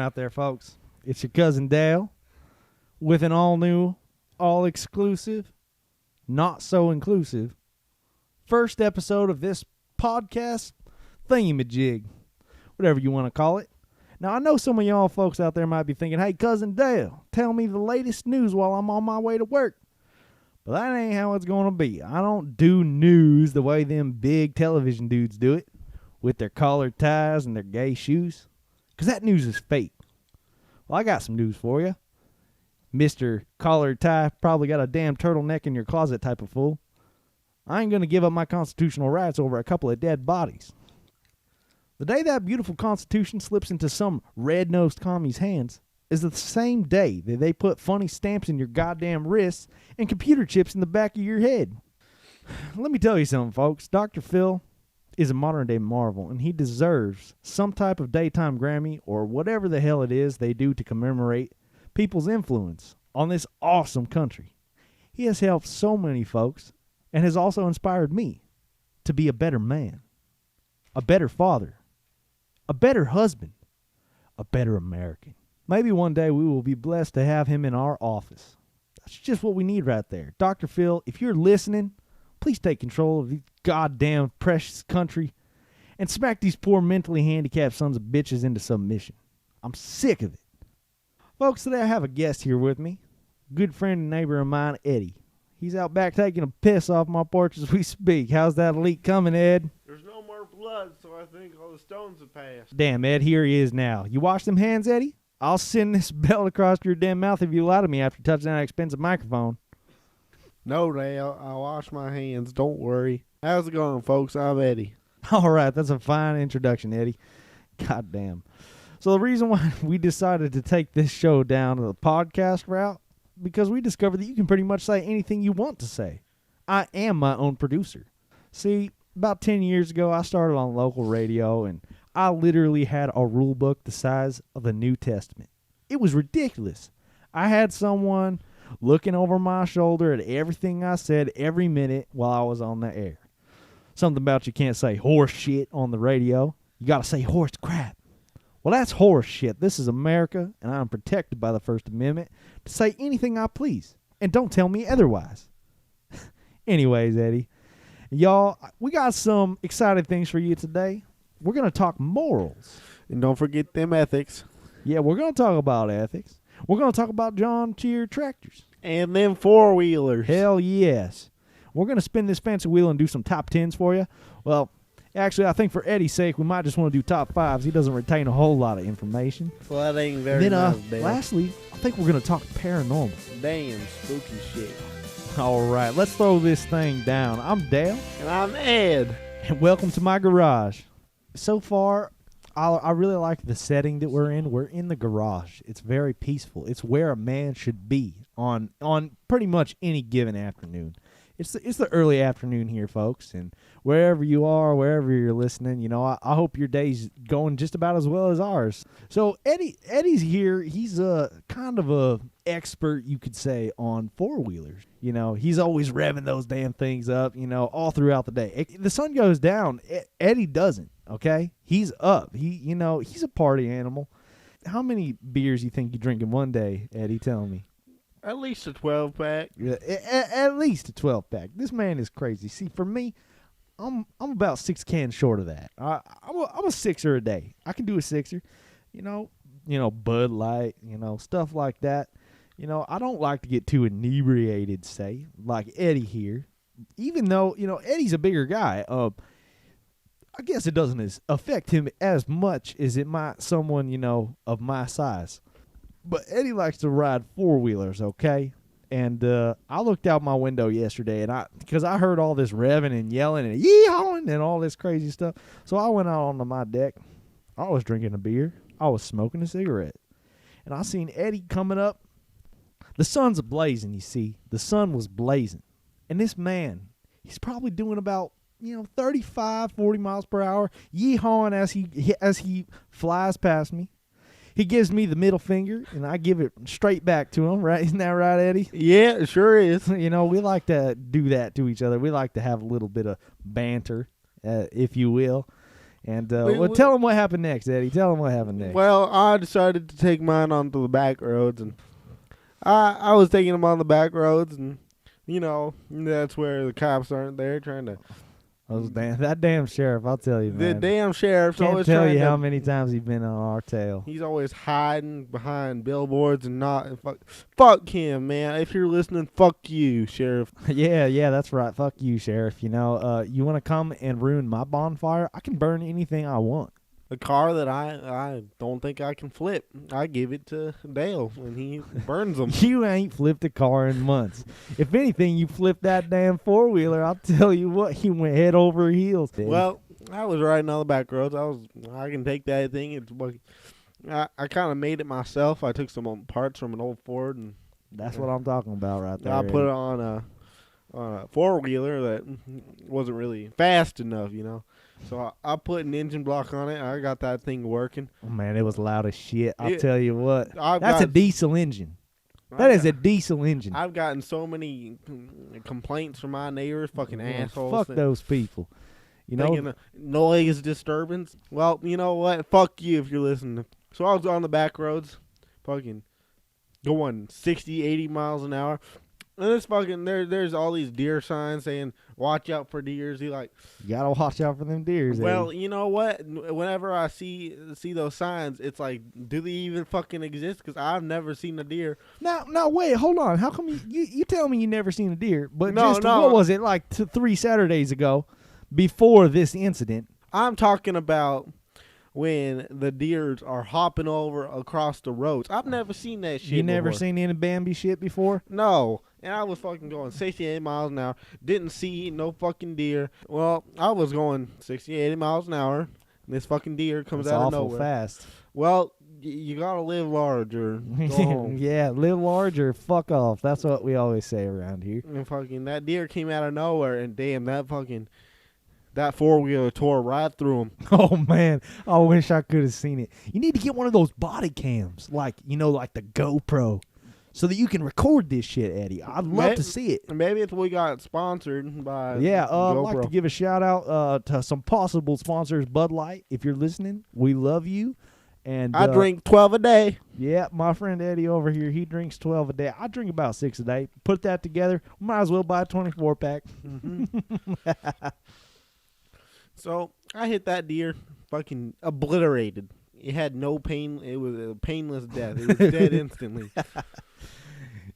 out there, folks? It's your cousin Dale with an all-new, all-exclusive, not-so-inclusive first episode of this podcast thingamajig, whatever you want to call it. Now, I know some of y'all folks out there might be thinking, hey, cousin Dale, tell me the latest news while I'm on my way to work. But that ain't how it's going to be. I don't do news the way them big television dudes do it, with their collared ties and their gay shoes, because that news is fake. Well, I got some news for you. Mr. Collared Tie probably got a damn turtleneck in your closet type of fool. I ain't going to give up my constitutional rights over a couple of dead bodies. The day that beautiful Constitution slips into some red-nosed commie's hands is the same day that they put funny stamps in your goddamn wrists and computer chips in the back of your head. Let me tell you something, folks. Dr. Phil is a modern-day marvel, and he deserves some type of daytime Grammy or whatever the hell it is they do to commemorate people's influence on this awesome country. He has helped so many folks and has also inspired me to be a better man, a better father, a better husband, a better American. Maybe one day we will be blessed to have him in our office. That's just what we need right there. Dr. Phil, if you're listening, please take control of the goddamn precious country and smack these poor mentally handicapped sons of bitches into submission. I'm sick of it. Folks, today I have a guest here with me. Good friend and neighbor of mine, Eddie. He's out back taking a piss off my porch as we speak. How's that leak coming, Ed? There's no more blood, so I think all the stones have passed. Damn, Ed, here he is now. You wash them hands, Eddie? I'll send this belt across your damn mouth if you lie to me after touching that expensive microphone. No, Dale, I'll wash my hands. Don't worry. How's it going, folks? I'm Eddie. All right, that's a fine introduction, Eddie. God damn. So the reason why we decided to take this show down the podcast route, because we discovered that you can pretty much say anything you want to say. I am my own producer. See, about 10 years ago, I started on local radio, and I literally had a rule book the size of the New Testament. It was ridiculous. I had someone looking over my shoulder at everything I said every minute while I was on the air. Something about you can't say horse shit on the radio. You got to say horse crap. Well, that's horse shit. This is America, and I'm protected by the First Amendment to say anything I please. And don't tell me otherwise. Anyways, Eddie, y'all, we got some exciting things for you today. We're going to talk morals. And don't forget them ethics. Yeah, we're going to talk about ethics. We're going to talk about John Deere tractors. And them four-wheelers. Hell yes. We're going to spin this fancy wheel and do some top 10s for you. Well, actually, I think for Eddie's sake, we might just want to do top 5s. He doesn't retain a whole lot of information. Well, that ain't very nice, Dale. Lastly, I think we're going to talk paranormal. Damn, spooky shit. All right, let's throw this thing down. I'm Dale. And I'm Ed. And welcome to my garage. So far, I really like the setting that we're in. We're in the garage. It's very peaceful. It's where a man should be on pretty much any given afternoon. It's the early afternoon here, folks, and wherever you are, wherever you're listening, you know, I hope your day's going just about as well as ours. So Eddie's here. He's a kind of a expert, you could say, on four-wheelers. You know, he's always revving those damn things up, you know, all throughout the day. The sun goes down, Eddie doesn't, okay? He's up. He's a party animal. How many beers you think you drink in one day, Eddie? Tell me. At least a 12-pack. Yeah, at least a 12-pack. This man is crazy. See, for me, I'm about 6 cans short of that. I'm a sixer a day. I can do a sixer. You know, Bud Light, stuff like that. I don't like to get too inebriated, say, like Eddie here. Even though, Eddie's a bigger guy. I guess it doesn't affect him as much as it might someone, of my size. But Eddie likes to ride four-wheelers, okay? And I looked out my window yesterday, and because I heard all this revving and yelling and yee-hawing and all this crazy stuff. So I went out onto my deck. I was drinking a beer. I was smoking a cigarette. And I seen Eddie coming up. The sun's blazing, you see. The sun was blazing. And this man, he's probably doing about, 35, 40 miles per hour, yee-hawing as he flies past me. He gives me the middle finger, and I give it straight back to him, right? Isn't that right, Eddie? Yeah, it sure is. We like to do that to each other. We like to have a little bit of banter, if you will. And tell them what happened next, Eddie. Tell them what happened next. Well, I decided to take mine onto the back roads, and I was taking them on the back roads, and that's where the cops aren't there trying to. That damn sheriff, I'll tell you, man. The damn sheriff's Can't always tell you trying how many times he's been on our tail. He's always hiding behind billboards and not. Fuck him, man. If you're listening, fuck you, sheriff. Yeah, that's right. Fuck you, sheriff. You want to come and ruin my bonfire? I can burn anything I want. A car that I don't think I can flip. I give it to Dale and he burns them. You ain't flipped a car in months. If anything, you flipped that damn four-wheeler. I'll tell you what, he went head over heels. Dude. Well, I was riding on the back roads. I can take that thing. I kind of made it myself. I took some parts from an old Ford, and that's what I'm talking about right there. I put it on a four-wheeler that wasn't really fast enough, So I put an engine block on it. I got that thing working. Oh, man, it was loud as shit. I'll tell you what. That's a diesel engine. That is a diesel engine. I've gotten so many complaints from my neighbors, fucking assholes. Fuck those people. Noise disturbance. Well, you know what? Fuck you if you're listening. So I was on the back roads, fucking going 60, 80 miles an hour. And this fucking there's all these deer signs saying watch out for deers. You gotta watch out for them deers. Well, Eddie. you know what? Whenever I see those signs, it's like, do they even fucking exist? Because I've never seen a deer. Now wait, hold on. How come you tell me you never seen a deer? But no. What was it like 3 Saturdays ago, before this incident? I'm talking about when the deers are hopping over across the roads. I've never seen that shit. You never before. seen any Bambi shit before? No. And I was fucking going 68 miles an hour. Didn't see no fucking deer. Well, I was going 60, 80 miles an hour. And this fucking deer comes out of nowhere. Fast. Well, you gotta live large or go home. Yeah, live large or fuck off. That's what we always say around here. And fucking that deer came out of nowhere, and damn, that four-wheeler tore right through him. Oh, man. I wish I could have seen it. You need to get one of those body cams, like the GoPro, so that you can record this shit, Eddie. I'd love to see it. Maybe if we got sponsored by I'd GoPro. like to give a shout-out to some possible sponsors. Bud Light, if you're listening, we love you. And I drink 12 a day. Yeah, my friend Eddie over here, he drinks 12 a day. I drink about 6 a day. Put that together, might as well buy a 24-pack. Mm-hmm. So I hit that deer, fucking obliterated. It had no pain. It was a painless death. It was dead instantly.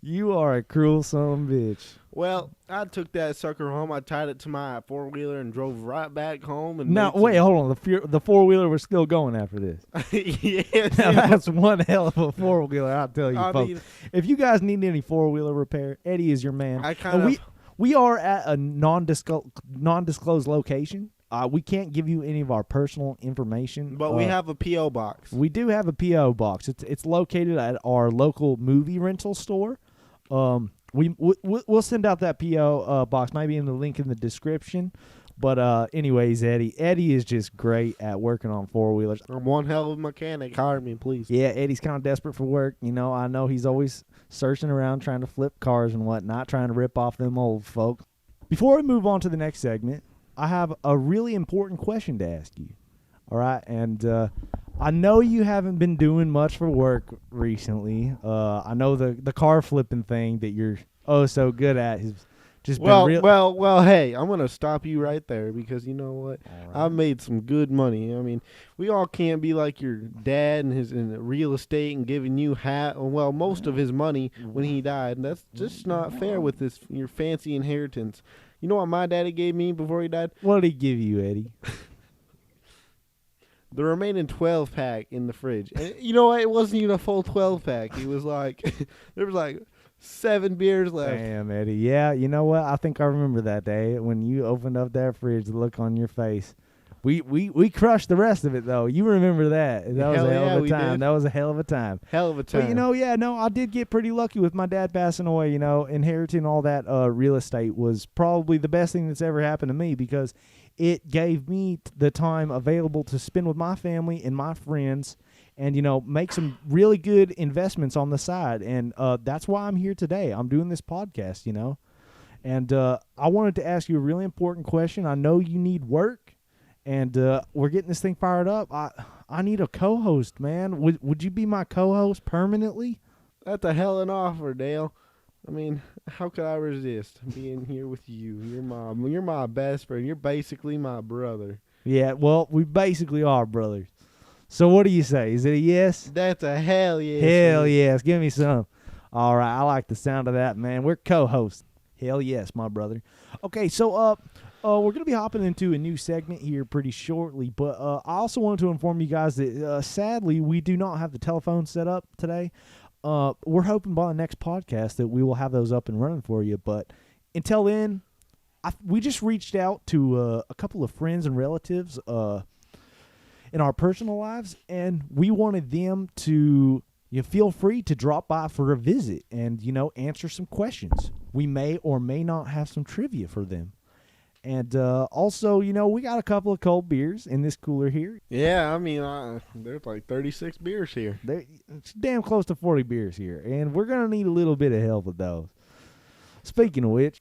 You are a cruel son of a bitch. Well, I took that sucker home. I tied it to my four-wheeler and drove right back home. And now, wait, hold on. The four-wheeler was still going after this. Yeah, that's one hell of a four-wheeler, I'll tell you, folks. If you guys need any four-wheeler repair, Eddie is your man. We are at a non-disclosed location. We can't give you any of our personal information. But we have a P.O. box. We do have a P.O. box. It's located at our local movie rental store. We'll send out that P.O. Box, maybe in the link in the description. But anyways, Eddie is just great at working on four-wheelers. I'm one hell of a mechanic. Hire me, please. Yeah, Eddie's kind of desperate for work. I know he's always searching around trying to flip cars and whatnot, trying to rip off them old folk. Before we move on to the next segment, I have a really important question to ask you. All right, and I know you haven't been doing much for work recently. I know the car flipping thing that you're so good at has just been real. Well, hey, I'm going to stop you right there because you know what? Right. I've made some good money. I mean, we all can't be like your dad and his in real estate and giving you most of his money when he died. And that's just not fair with your fancy inheritance. You know what my daddy gave me before he died? What did he give you, Eddie? The remaining 12-pack in the fridge. And you know what? It wasn't even a full 12-pack. It was there was 7 beers left. Damn, Eddie. Yeah, you know what? I think I remember that day when you opened up that fridge, the look on your face. We crushed the rest of it, though. You remember that. That was a hell of a time. That was a hell of a time. Hell of a time. But, I did get pretty lucky with my dad passing away. Inheriting all that real estate was probably the best thing that's ever happened to me because it gave me the time available to spend with my family and my friends and, make some really good investments on the side. And that's why I'm here today. I'm doing this podcast, And I wanted to ask you a really important question. I know you need work. and we're getting this thing fired up. I need a co-host, man. Would you be my co-host permanently? That's a hell of an offer, Dale. I mean, how could I resist being here with you? You're my best friend. You're basically my brother. Yeah, well, we basically are brothers. So what do you say? Is it a yes? That's a hell yes. Hell yes. Give me some. All right, I like the sound of that, man. We're co-hosts. Hell yes, my brother. Okay, so we're going to be hopping into a new segment here pretty shortly, but I also wanted to inform you guys that sadly we do not have the telephone set up today. We're hoping by the next podcast that we will have those up and running for you, but until then, we just reached out to a couple of friends and relatives in our personal lives, and we wanted them to feel free to drop by for a visit and, answer some questions. We may or may not have some trivia for them. And also, we got a couple of cold beers in this cooler here. Yeah, I mean, there's like 36 beers here. It's damn close to 40 beers here, and we're going to need a little bit of help with those. Speaking of which,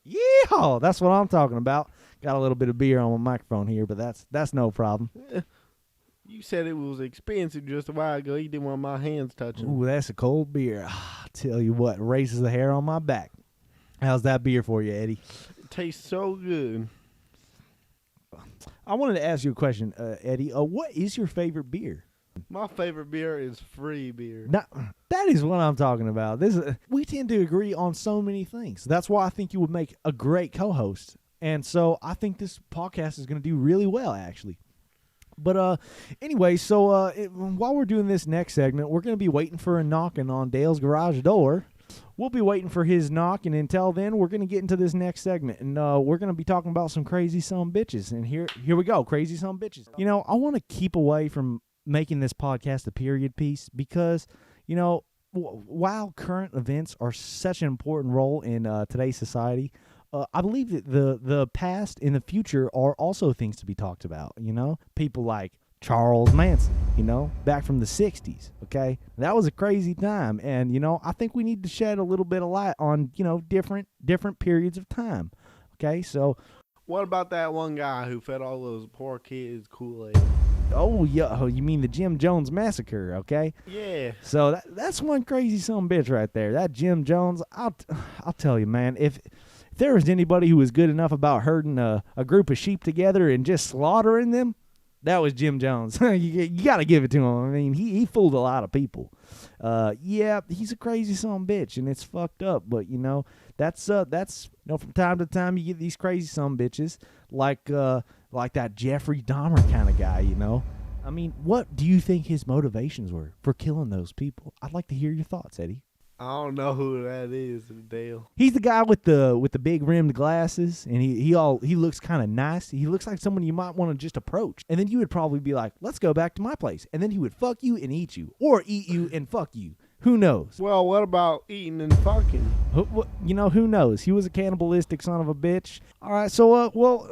yeehaw! That's what I'm talking about. Got a little bit of beer on my microphone here, but that's no problem. You said it was expensive just a while ago. You didn't want my hands touching. Ooh, that's a cold beer. I tell you what, raises the hair on my back. How's that beer for you, Eddie? It tastes so good. I wanted to ask you a question, Eddie. What is your favorite beer? My favorite beer is free beer. Now, that is what I'm talking about. We tend to agree on so many things. That's why I think you would make a great co-host. And so I think this podcast is going to do really well, actually. But anyway, so while we're doing this next segment, we're going to be waiting for a knocking on Dale's garage door. We'll be waiting for his knock, and until then, we're going to get into this next segment, and we're going to be talking about some crazy son bitches. And here we go, crazy son bitches. I want to keep away from making this podcast a period piece because, while current events are such an important role in today's society, I believe that the past and the future are also things to be talked about, People like Charles Manson, back from the 60s, okay? That was a crazy time, and, I think we need to shed a little bit of light on, different periods of time, okay? So, what about that one guy who fed all those poor kids Kool-Aid? Oh, yeah, you mean the Jim Jones massacre, okay? Yeah. So that's one crazy son of a bitch right there. That Jim Jones, I'll tell you, man, if there was anybody who was good enough about herding a group of sheep together and just slaughtering them, that was Jim Jones. you got to give it to him. I mean, he fooled a lot of people. Yeah, he's a crazy son of a bitch, and it's fucked up. But that's from time to time you get these crazy son of bitches like that Jeffrey Dahmer kind of guy. I mean, what do you think his motivations were for killing those people? I'd like to hear your thoughts, Eddie. I don't know who that is, Dale. He's the guy with the big rimmed glasses, and he looks kind of nice. He looks like someone you might want to just approach, and then you would probably be like, "Let's go back to my place," and then he would fuck you and eat you, or eat you and fuck you. Who knows? Well, what about eating and fucking? Who knows? He was a cannibalistic son of a bitch. All right, so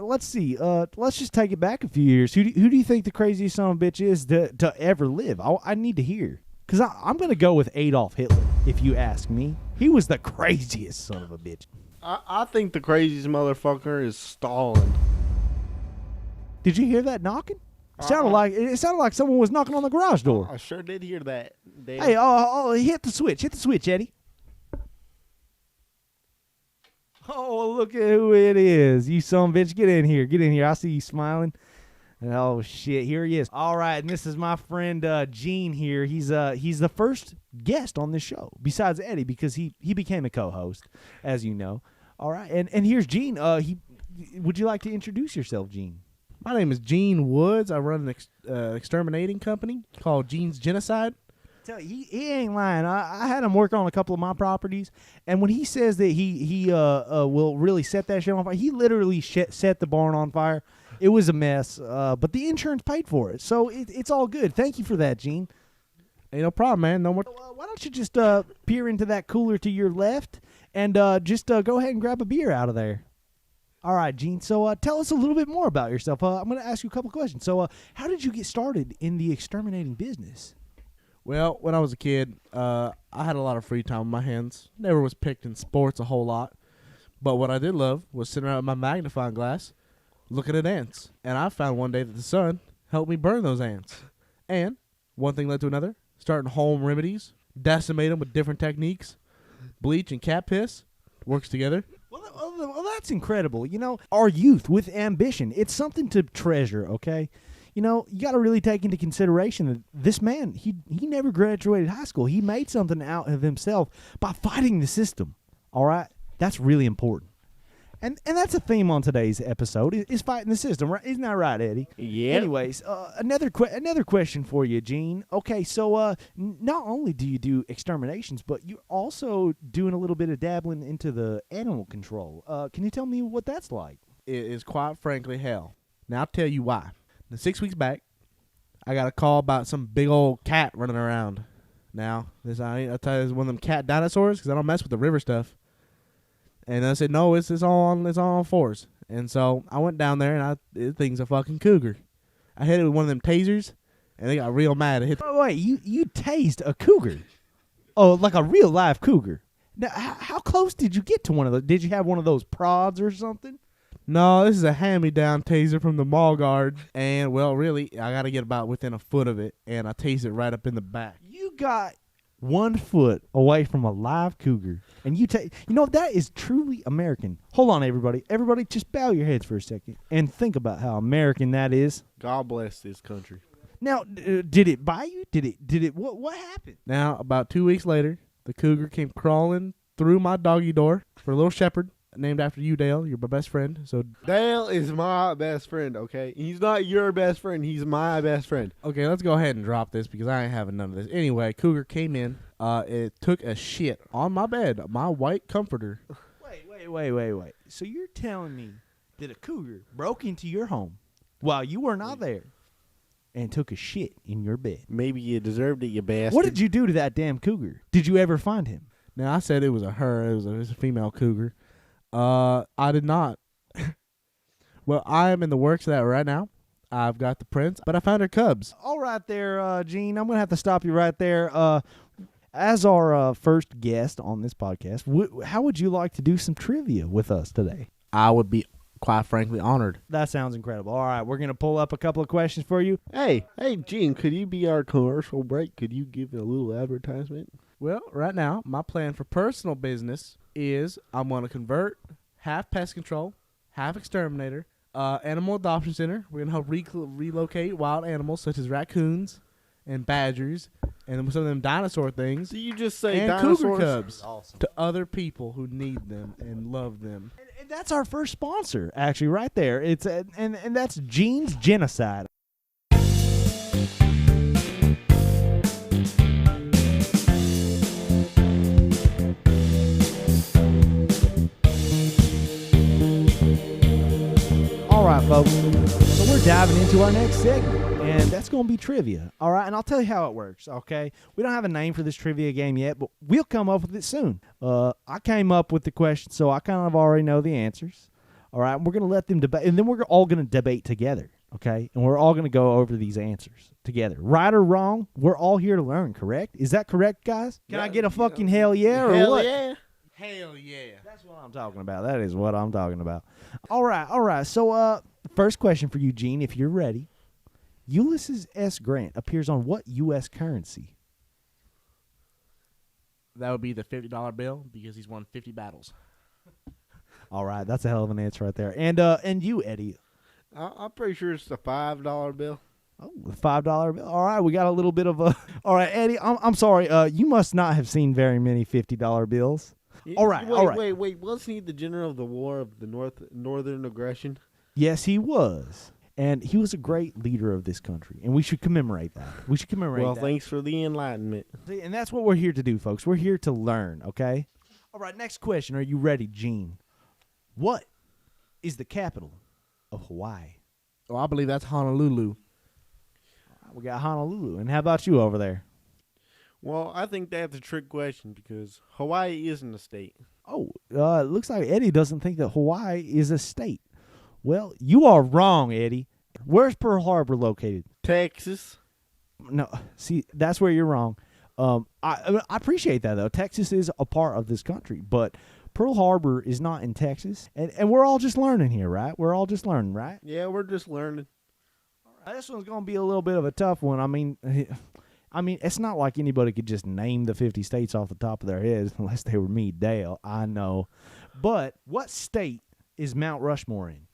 let's see. Let's just take it back a few years. Who do you think the craziest son of a bitch is to ever live? I need to hear. Because I'm going to go with Adolf Hitler, if you ask me. He was the craziest son of a bitch. I think the craziest motherfucker is Stalin. Did you hear that knocking? It sounded like someone was knocking on the garage door. I sure did hear that, Dale. Hey, hit the switch. Hit the switch, Eddie. Oh, look at who it is. You son of a bitch. Get in here. Get in here. I see you smiling. Oh, shit. Here he is. All right, and this is my friend Gene here. He's the first guest on this show, besides Eddie, because he became a co-host, as you know. All right, and here's Gene. Would you like to introduce yourself, Gene? My name is Gene Woods. I run an exterminating company called Gene's Genocide. Tell you, he ain't lying. I had him work on a couple of my properties, and when he says that he will really set that shit on fire, he literally set the barn on fire. It was a mess, but the insurance paid for it, so it's all good. Thank you for that, Gene. Ain't no problem, man. No more. Why don't you just peer into that cooler to your left and just go ahead and grab a beer out of there? All right, Gene. So tell us a little bit more about yourself. I'm going to ask you a couple questions. So how did you get started in the exterminating business? Well, when I was a kid, I had a lot of free time on my hands. Never was picked in sports a whole lot. But what I did love was sitting around with my magnifying glass, looking at ants. And I found one day that the sun helped me burn those ants. And one thing led to another. Starting home remedies, decimate them with different techniques. Bleach and cat piss works together. Well, that's incredible. You know, our youth with ambition, it's something to treasure, okay? You know, you got to really take into consideration that this man, he never graduated high school. He made something out of himself by fighting the system, all right? That's really important. And that's a theme on today's episode, is fighting the system, right? Isn't that right, Eddie? Yeah. Anyways, another question for you, Gene. Okay, so not only do you do exterminations, but you're also doing a little bit of dabbling into the animal control. Can you tell me what that's like? It is quite frankly hell. Now, I'll tell you why. Now, 6 weeks back, I got a call about some big old cat running around. Now, I'll tell you, it's one of them cat dinosaurs because I don't mess with the river stuff. And I said, no, it's all on fours. And so I went down there, and it thing's a fucking cougar. I hit it with one of them tasers, and they got real mad. It hit. Wait, you tased a cougar? Oh, like a real live cougar? Now, how close did you get to one of those? Did you have one of those prods or something? No, this is a hand-me-down taser from the mall guard. And, well, really, I got to get about within a foot of it, and I tased it right up in the back. You got 1 foot away from a live cougar, and you know, that is truly American. Hold on, everybody just bow your heads for a second and think about how American that is. God bless this country. Now, did it bite you? Did it what happened? Now, about 2 weeks later, the cougar came crawling through my doggy door for a little shepherd named after you, Dale. You're my best friend. So Dale is my best friend, okay? He's not your best friend. He's my best friend. okay, let's go ahead and drop this because I ain't having none of this. Anyway, cougar came in. It took a shit on my bed, my white comforter. Wait. So you're telling me that a cougar broke into your home while you were not there and took a shit in your bed? Maybe you deserved it, you bastard. What did you do to that damn cougar? Did you ever find him? Now, I said it was a her. It was a female cougar. I did not. Well, I am in the works of that right now. I've got the prints, but I found her cubs. All right there, Gene. I'm going to have to stop you right there. As our first guest on this podcast, how would you like to do some trivia with us today? I would be, quite frankly, honored. That sounds incredible. All right, we're going to pull up a couple of questions for you. Hey, Gene, could you be our commercial break? Could you give a little advertisement? Well, right now, my plan for personal business is I'm going to convert half pest control, half exterminator, animal adoption center. We're going to help relocate wild animals such as raccoons and badgers and some of them dinosaur things. Do you just say and dinosaurs? cougar cubs Awesome. to other people who need them and love them. And that's our first sponsor, actually, right there. It's and that's Gene's Genocide. All right, folks. So we're diving into our next segment, and that's going to be trivia. All right, and I'll tell you how it works, okay? We don't have a name for this trivia game yet, but we'll come up with it soon. I came up with the question, so I kind of already know the answers. All right, and we're going to let them debate, and then we're all going to debate together, okay? And we're all going to go over these answers together. Right or wrong, we're all here to learn, correct? Is that correct, guys? Can I get a fucking hell yeah or Hell what? yeah. Hell yeah. That's what I'm talking about. That is what I'm talking about. All right. So, first question for you, Gene, if you're ready. Ulysses S. Grant appears on what U.S. currency? That would be the $50 bill because he's won 50 battles. All right, that's a hell of an answer right there. And you, Eddie? I'm pretty sure it's the $5 bill. Oh, the $5 bill. All right, we got a little bit of a. All right, Eddie, I'm sorry. You must not have seen very many $50 bills. All right, Wait. Wasn't he the general of the War of the Northern Aggression? Yes, he was. And he was a great leader of this country, and we should commemorate that. Well, thanks for the enlightenment. See, and that's what we're here to do, folks. We're here to learn, okay? All right, next question. Are you ready, Gene? What is the capital of Hawaii? Oh, I believe that's Honolulu. All right, we got Honolulu. And how about you over there? Well, I think that's a trick question because Hawaii isn't a state. Oh, it looks like Eddie doesn't think that Hawaii is a state. Well, you are wrong, Eddie. Where's Pearl Harbor located? Texas. No, see, that's where you're wrong. I appreciate that, though. Texas is a part of this country, but Pearl Harbor is not in Texas, and we're all just learning here, right? We're all just learning, right? Yeah, we're just learning. This one's gonna be a little bit of a tough one. I mean, it's not like anybody could just name the 50 states off the top of their heads unless they were me, Dale. I know, but what state is Mount Rushmore in?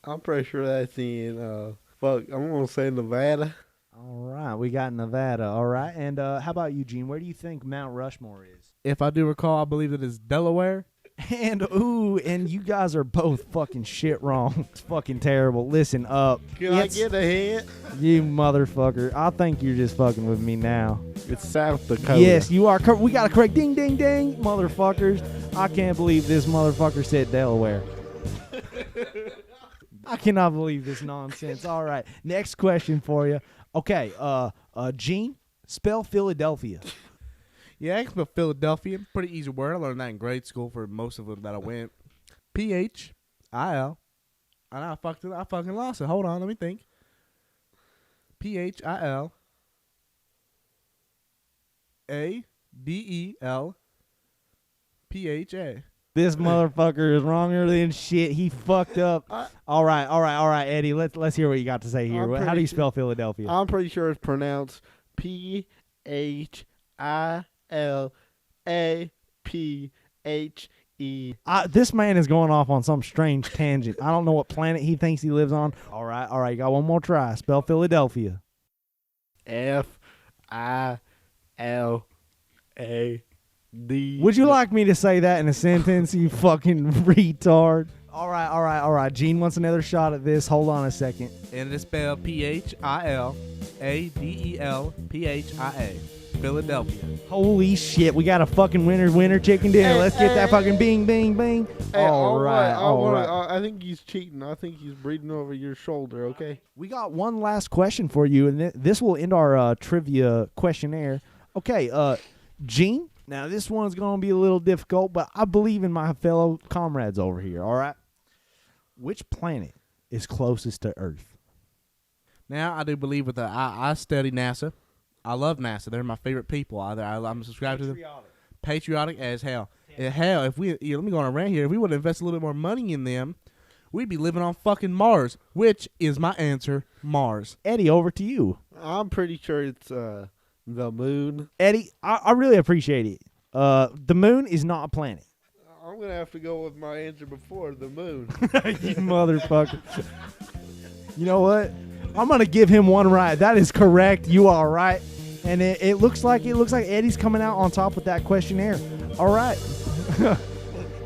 I'm pretty sure that's in. I'm gonna say Nevada. All right, we got Nevada. All right, and how about you, Gene? Where do you think Mount Rushmore is? If I do recall, I believe it is Delaware. And you guys are both fucking shit wrong. It's fucking terrible. Listen up. Can I get a hint? You motherfucker. I think you're just fucking with me now. It's South Dakota. Yes, you are. We got to correct. Ding, ding, ding, motherfuckers. I can't believe this motherfucker said Delaware. I cannot believe this nonsense. All right, next question for you. Okay, Gene, spell Philadelphia. Yeah, I can spell Philadelphia. Pretty easy word. I learned that in grade school for most of them that I went. P-H-I-L. And I fucking lost it. Hold on, let me think. P-H-I-L. A-D-E-L. P-H-A. This motherfucker is wronger than shit. He fucked up. All right, Eddie. Let's hear what you got to say here. How do you spell Philadelphia? I'm pretty sure it's pronounced P-H-I-L-A-P-H-E. This man is going off on some strange tangent. I don't know what planet he thinks he lives on. All right. You got one more try. Spell Philadelphia. F-I-L-A-D. Would you like me to say that in a sentence, you fucking retard? All right. Gene wants another shot at this. Hold on a second. And it's spelled P-H-I-L-A-D-E-L-P-H-I-A. Philadelphia. Holy shit, we got a fucking winner chicken dinner. Let's get that fucking bing. Hey, all right. I think he's cheating. I think he's breathing over your shoulder, okay? We got one last question for you, and this will end our trivia questionnaire. Okay, Gene, now this one's going to be a little difficult, but I believe in my fellow comrades over here, all right? Which planet is closest to Earth? Now, I do believe with I study NASA. I love NASA. They're my favorite people. I'm subscribed to them. Patriotic as hell. Hell, if let me go on a rant here. If we would invest a little bit more money in them, we'd be living on fucking Mars, which is my answer, Mars. Eddie, over to you. I'm pretty sure it's the moon. Eddie, I really appreciate it. The moon is not a planet. I'm going to have to go with my answer before, the moon. You motherfucker. You know what? I'm gonna give him one right. That is correct. You are right, and it looks like Eddie's coming out on top with that questionnaire. All right,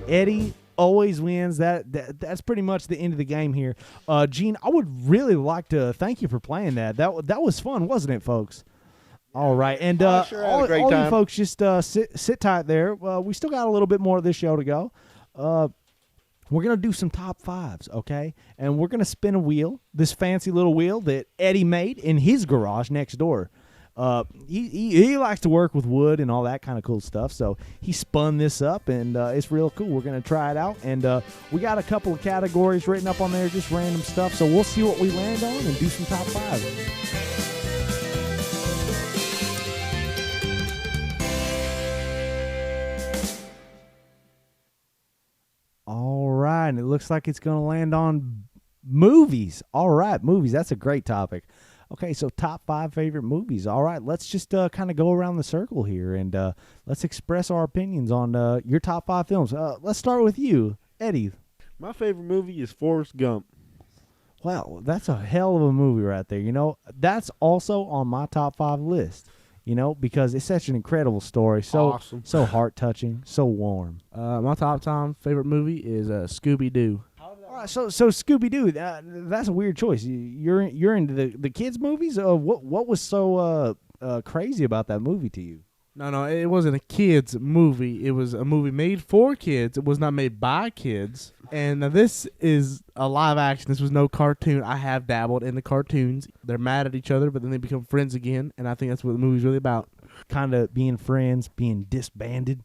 Eddie always wins. That's pretty much the end of the game here. Gene, I would really like to thank you for playing that. That was fun, wasn't it, folks? All right, and sure had a great all time. you folks just sit tight there. We still got a little bit more of this show to go. We're going to do some top fives, okay? And we're going to spin a wheel, this fancy little wheel that Eddie made in his garage next door. He likes to work with wood and all that kind of cool stuff, so he spun this up, and it's real cool. We're going to try it out, and we got a couple of categories written up on there, just random stuff, so we'll see what we land on and do some top fives. All right, and it looks like it's going to land on movies. All right, movies. That's a great topic. Okay, so top 5 favorite movies. All right, let's just kind of go around the circle here, and let's express our opinions on your top 5 films. Let's start with you, Eddie. My favorite movie is Forrest Gump. Wow, that's a hell of a movie right there. You know, that's also on my top 5 list. You know, because it's such an incredible story. So Awesome. So heart-touching, so warm. My top favorite movie is Scooby-Doo. All right, so Scooby-Doo, that's a weird choice. You're into the kids' movies? What was so crazy about that movie to you? No, it wasn't a kids movie. It was a movie made for kids. It was not made by kids. And this is a live action. This was no cartoon. I have dabbled in the cartoons. They're mad at each other, but then they become friends again. And I think that's what the movie's really about. Kind of being friends, being disbanded,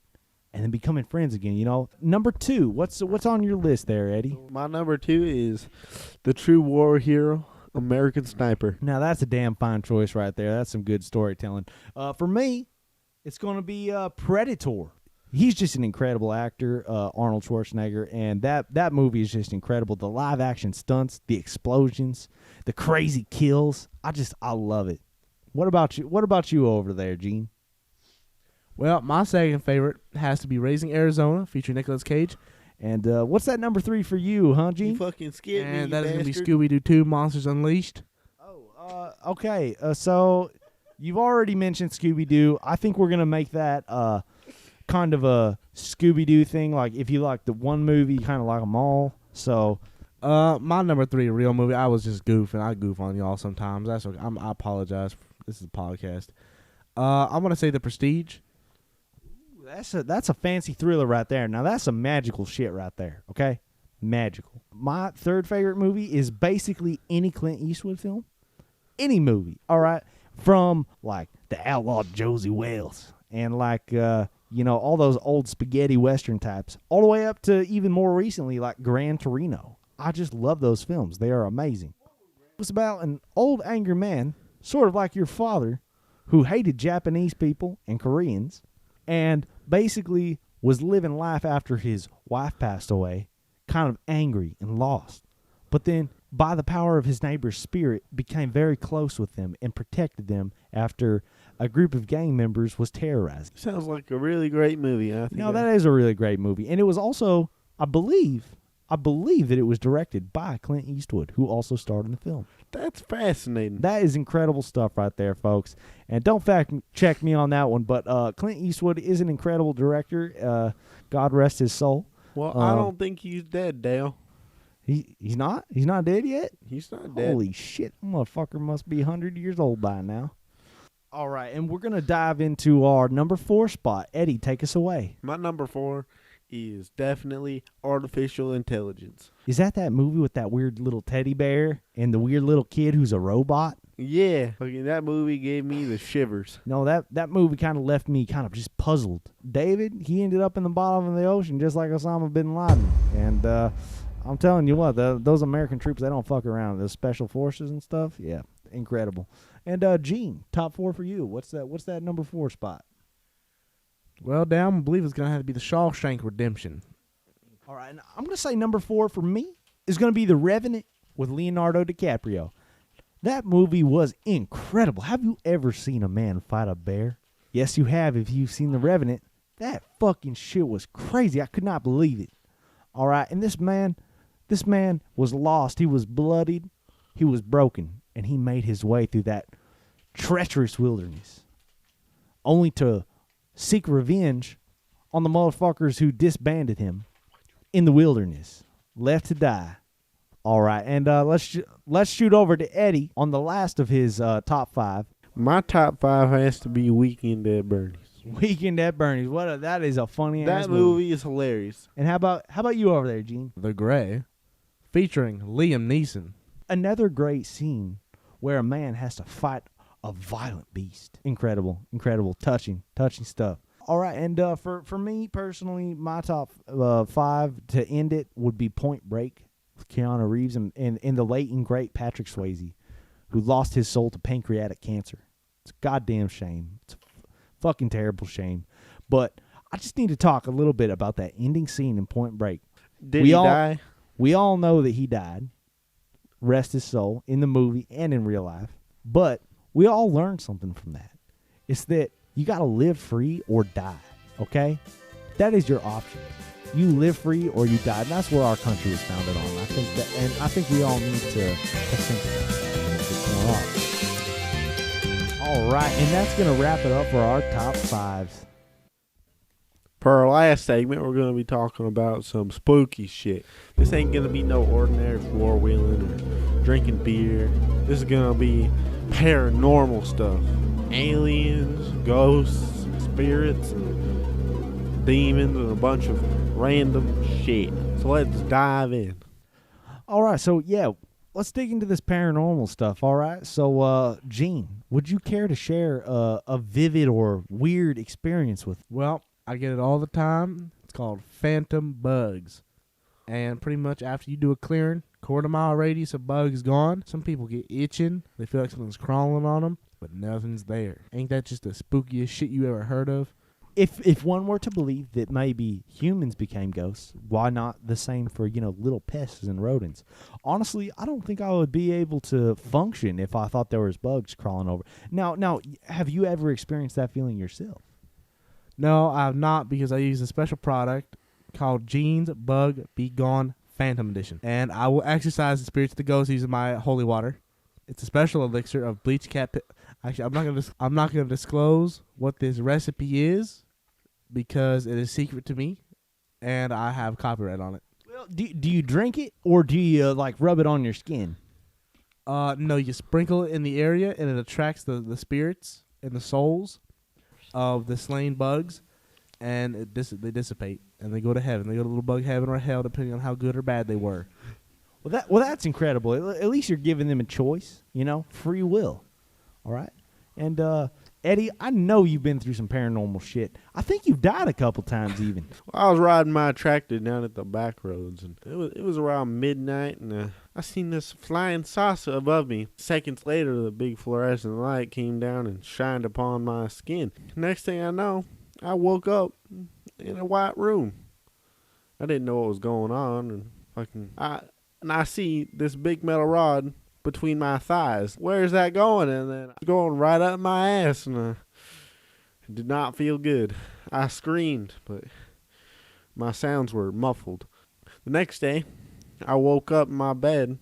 and then becoming friends again. You know, number 2. What's on your list there, Eddie? My number 2 is the true war hero, American Sniper. Now that's a damn fine choice right there. That's some good storytelling. For me, it's going to be Predator. he's just an incredible actor, Arnold Schwarzenegger, and that movie is just incredible. The live action stunts, the explosions, the crazy kills. I love it. What about you? What about you over there, Gene? Well, my second favorite has to be Raising Arizona, featuring Nicolas Cage. And what's that number 3 for you, huh, Gene? You fucking scared me, And that is going to be bastard. Scooby-Doo 2, Monsters Unleashed. Okay. So you've already mentioned Scooby-Doo. I think we're going to make that kind of a Scooby-Doo thing. Like, if you like the one movie, you kind of like them all. So, My number 3 real movie, I was just goofing. I goof on y'all sometimes. That's okay. I apologize. This is a podcast. I'm going to say The Prestige. that's a fancy thriller right there. Now, that's some magical shit right there, okay? Magical. My third favorite movie is basically any Clint Eastwood film. Any movie, all right? From, like, The Outlaw Josie Wales and, like, all those old spaghetti western types, all the way up to even more recently, like Gran Torino. I just love those films. They are amazing. It was about an old angry man, sort of like your father, who hated Japanese people and Koreans, and basically was living life after his wife passed away, kind of angry and lost. But then, by the power of his neighbor's spirit, became very close with them and protected them after a group of gang members was terrorizing. Sounds like a really great movie. I think No, that is a really great movie. And it was also, I believe that it was directed by Clint Eastwood, who also starred in the film. That's fascinating. That is incredible stuff right there, folks. And don't fact check me on that one, but Clint Eastwood is an incredible director. God rest his soul. Well, I don't think he's dead, Dale. He's not? He's not dead yet? He's not dead. Holy shit, motherfucker must be 100 years old by now. All right, and we're going to dive into our number 4 spot. Eddie, take us away. My number 4 is definitely Artificial Intelligence. Is that movie with that weird little teddy bear and the weird little kid who's a robot? Yeah, fucking that movie gave me the shivers. No, that movie kind of left me kind of just puzzled. David, he ended up in the bottom of the ocean just like Osama bin Laden. And I'm telling you what, those American troops, they don't fuck around. Those special forces and stuff, yeah, incredible. And Gene, top 4 for you. What's that number 4 spot? Well, down, I believe it's going to have to be The Shawshank Redemption. All right, and I'm going to say number 4 for me is going to be The Revenant with Leonardo DiCaprio. That movie was incredible. Have you ever seen a man fight a bear? Yes, you have if you've seen The Revenant. That fucking shit was crazy. I could not believe it. All right, and this man was lost. He was bloodied. He was broken, and he made his way through that treacherous wilderness, only to seek revenge on the motherfuckers who disbanded him in the wilderness, left to die. All right, and let's shoot over to Eddie on the last of his top 5. My top 5 has to be Weekend at Bernie's. Weekend at Bernie's. That is a funny ass That movie is hilarious. And how about you over there, Gene? The Gray, featuring Liam Neeson. Another great scene where a man has to fight a violent beast. Incredible, touching stuff. All right, and for me personally, my top 5 to end it would be Point Break with Keanu Reeves and the late and great Patrick Swayze, who lost his soul to pancreatic cancer. It's a goddamn shame. It's a fucking terrible shame. But I just need to talk a little bit about that ending scene in Point Break. Did he die? We all know that he died. Rest his soul, in the movie and in real life. But we all learned something from that. It's that you got to live free or die, okay? That is your option. You live free or you die. And that's what our country was founded on. I think we all need to think about that. All right, and that's going to wrap it up for our top 5s. For our last segment, we're going to be talking about some spooky shit. This ain't going to be no ordinary floor-wheeling or drinking beer. This is going to be paranormal stuff. Aliens, ghosts, spirits, and demons, and a bunch of random shit. So let's dive in. All right, so yeah, let's dig into this paranormal stuff, all right? So, Gene, would you care to share a vivid or weird experience with? Well, I get it all the time. It's called phantom bugs. And pretty much after you do a clearing, quarter-mile radius of bugs gone, some people get itching. They feel like something's crawling on them, but nothing's there. Ain't that just the spookiest shit you ever heard of? if one were to believe that maybe humans became ghosts, why not the same for, little pests and rodents? Honestly, I don't think I would be able to function if I thought there was bugs crawling over. Now, have you ever experienced that feeling yourself? No, I have not, because I use a special product called Gene's Bug Be Gone Phantom Edition. And I will exercise the spirits of the ghosts using my holy water. It's a special elixir of bleach cat. Actually, I'm not gonna disclose what this recipe is because it is secret to me, and I have copyright on it. Well, do you drink it or do you rub it on your skin? No, you sprinkle it in the area, and it attracts the spirits and the souls of the slain bugs, and they dissipate, and they go to heaven. They go to little bug heaven or hell, depending on how good or bad they were. Well, that's incredible. At least you're giving them a choice, free will. All right? And, Eddie, I know you've been through some paranormal shit. I think you've died a couple times even. Well, I was riding my tractor down at the back roads, and it was around midnight, and I seen this flying saucer above me. Seconds later, the big fluorescent light came down and shined upon my skin. Next thing I know, I woke up in a white room. I didn't know what was going on, and I see this big metal rod between my thighs. Where's that going? And then it's going right up my ass, and it did not feel good. I screamed, but my sounds were muffled. The next day, I woke up in my bed,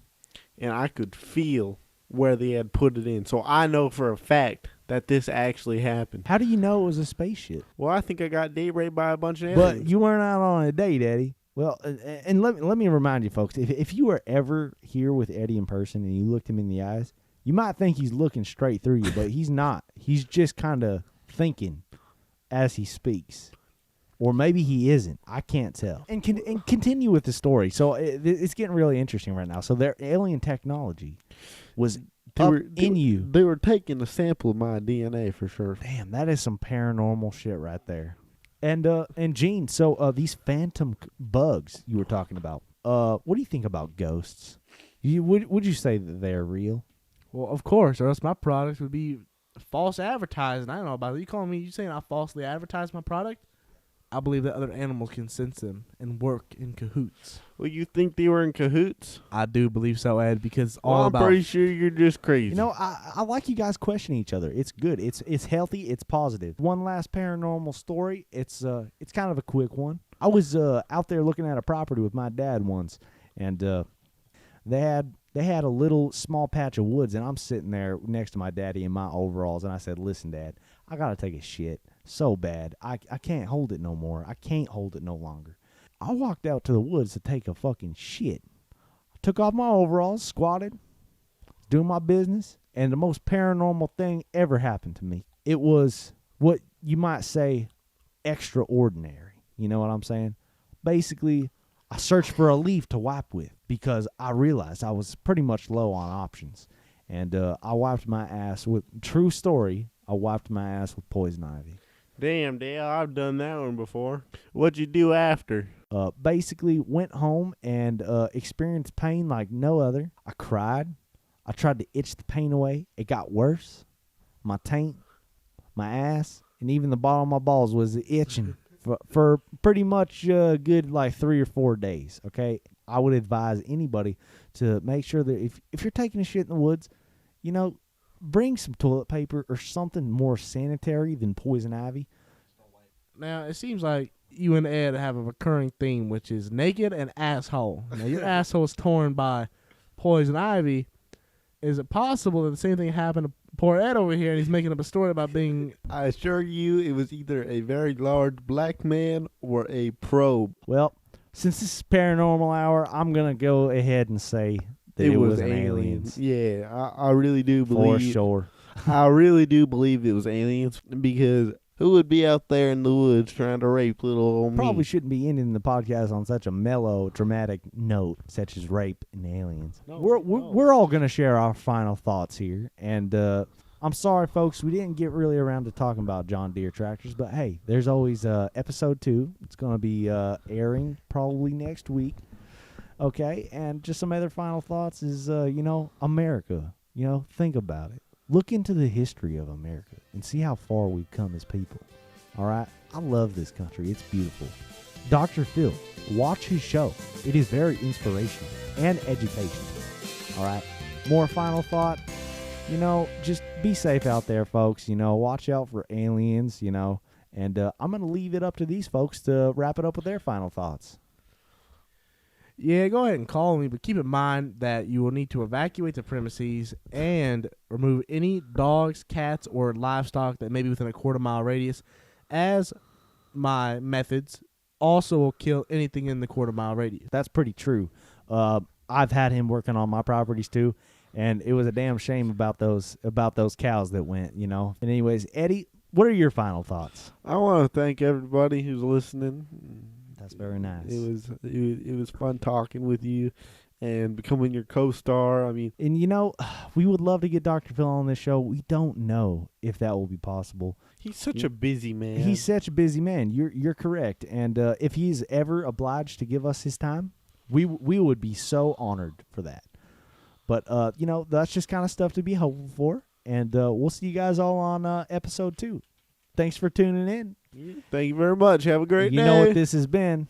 and I could feel where they had put it in. So I know for a fact that this actually happened. How do you know it was a spaceship? Well, I think I got date raped by a bunch of aliens. But you weren't out on a date, Eddie. Well, and let me remind you, folks, if you were ever here with Eddie in person and you looked him in the eyes, you might think he's looking straight through you, but he's not. He's just kind of thinking as he speaks. Or maybe he isn't. I can't tell. And continue with the story. So it's getting really interesting right now. So their alien technology was in you. They were taking a sample of my DNA for sure. Damn, that is some paranormal shit right there. And Gene, so these phantom bugs you were talking about, what do you think about ghosts? Would you say that they're real? Well, of course, or else my product would be false advertising. I don't know about it. You saying I falsely advertise my product? I believe that other animals can sense them and work in cahoots. Well, you think they were in cahoots? I do believe so, Ed, because I'm pretty sure you're just crazy. I like you guys questioning each other. It's good. It's healthy. It's positive. One last paranormal story. It's kind of a quick one. I was out there looking at a property with my dad once, and they had a little small patch of woods, and I'm sitting there next to my daddy in my overalls, and I said, "Listen, Dad, I gotta take a shit so bad. I can't hold it no more. I can't hold it no longer." I walked out to the woods to take a fucking shit. I took off my overalls, squatted, doing my business, and the most paranormal thing ever happened to me. It was what you might say extraordinary. You know what I'm saying? Basically, I searched for a leaf to wipe with because I realized I was pretty much low on options. And I wiped my ass with, true story, I wiped my ass with poison ivy. Damn, Dale, I've done that one before. What'd you do after? Basically went home and experienced pain like no other. I cried. I tried to itch the pain away. It got worse. My taint, my ass, and even the bottom of my balls was itching for pretty much good 3 or 4 days, okay? I would advise anybody to make sure that if you're taking a shit in the woods, bring some toilet paper or something more sanitary than poison ivy. Now, it seems like you and Ed have a recurring theme, which is naked and asshole. Now, your asshole is torn by poison ivy. Is it possible that the same thing happened to poor Ed over here, and he's making up a story about being... I assure you it was either a very large black man or a probe. Well, since this is Paranormal Hour, I'm going to go ahead and say that it was an aliens. Yeah, I really do believe... For sure. I really do believe it was aliens, because who would be out there in the woods trying to rape little old me? Probably shouldn't be ending the podcast on such a mellow, dramatic note, such as rape and aliens. No, we're all going to share our final thoughts here, and I'm sorry, folks, we didn't get really around to talking about John Deere tractors, but hey, there's always episode 2. It's going to be airing probably next week. Okay, and just some other final thoughts is, America. Think about it. Look into the history of America and see how far we've come as people. All right? I love this country. It's beautiful. Dr. Phil, watch his show. It is very inspirational and educational. All right? More final thought. Just be safe out there, folks. Watch out for aliens, And I'm going to leave it up to these folks to wrap it up with their final thoughts. Yeah, go ahead and call me, but keep in mind that you will need to evacuate the premises and remove any dogs, cats, or livestock that may be within a quarter-mile radius, as my methods also will kill anything in the quarter-mile radius. That's pretty true. I've had him working on my properties too, and it was a damn shame about those cows that went, And anyways, Eddie, what are your final thoughts? I want to thank everybody who's listening. That's very nice. It was fun talking with you and becoming your co-star. I mean, and we would love to get Dr. Phil on this show. We don't know if that will be possible. He's such a busy man. He's such a busy man. You're correct. And if he's ever obliged to give us his time, we would be so honored for that. But that's just kind of stuff to be hopeful for. And we'll see you guys all on episode 2. Thanks for tuning in. Thank you very much. Have a great day. You know what this has been.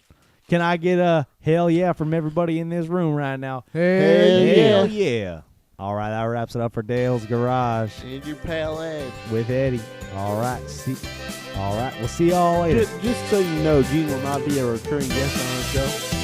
Can I get a hell yeah from everybody in this room right now? Hell yeah. All right, that wraps it up for Dale's Garage And your pal Ed. with Eddie. All right, we'll see y'all later. Just so you know, Gene will not be a recurring guest on the show.